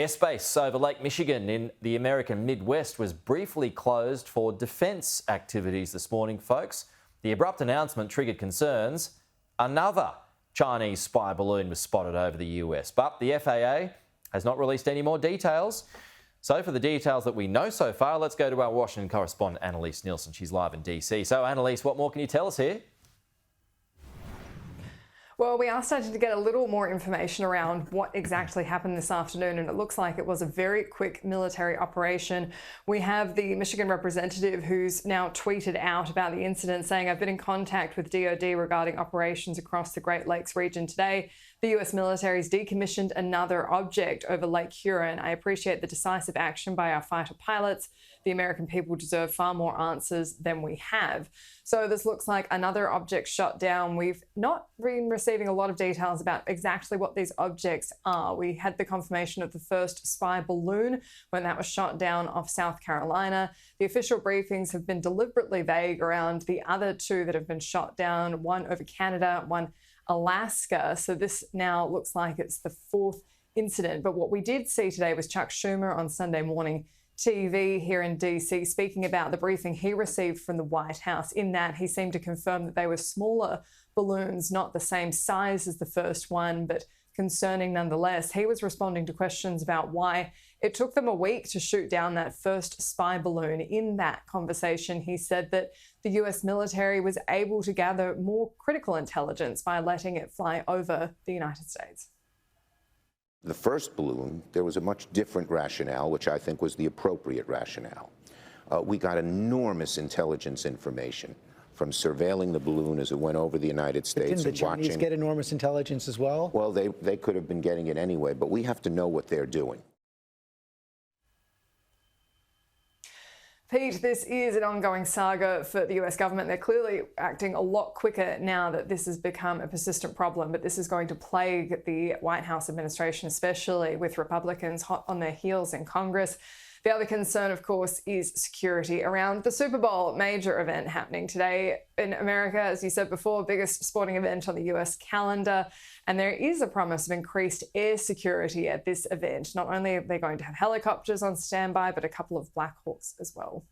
Airspace over Lake Michigan in the American Midwest was briefly closed for defence activities this morning, folks. The abrupt announcement triggered concerns. Another Chinese spy balloon was spotted over the US, but the FAA has not released any more details. So for the details that we know so far, let's go to our Washington correspondent, Annelise Nielsen. She's live in DC. So Annelise, what more can you tell us here? Well, we are starting to get a little more information around what exactly happened this afternoon, and it looks like it was a very quick military operation. We have the Michigan representative who's now tweeted out about the incident, saying, "I've been in contact with DoD regarding operations across the Great Lakes region today. The US military's decommissioned another object over Lake Huron. I appreciate the decisive action by our fighter pilots. The American people deserve far more answers than we have." So this looks like another object shot down. We've not been receiving a lot of details about exactly what these objects are. We had the confirmation of the first spy balloon when that was shot down off South Carolina. The official briefings have been deliberately vague around the other two that have been shot down, one over Canada, one Alaska. So this now looks like it's the fourth incident. But what we did see today was Chuck Schumer on Sunday morning TV here in DC speaking about the briefing he received from the White House. In that, he seemed to confirm that they were smaller balloons, not the same size as the first one, but concerning nonetheless. He was responding to questions about why it took them a week to shoot down that first spy balloon. In that conversation, he said that the US military was able to gather more critical intelligence by letting it fly over the United States. The first balloon, there was a much different rationale, which I think was the appropriate rationale. We got enormous intelligence information from surveilling the balloon as it went over the United States. Didn't the Chinese get enormous intelligence as well? Well, they could have been getting it anyway, but we have to know what they're doing. Pete, this is an ongoing saga for the US government. They're clearly acting a lot quicker now that this has become a persistent problem, but this is going to plague the White House administration, especially with Republicans hot on their heels in Congress. The other concern, of course, is security around the Superbowl, major event happening today in America. As you said before, biggest sporting event on the US calendar. And there is a promise of increased air security at this event. Not only are they going to have helicopters on standby, but a couple of Black Hawks as well.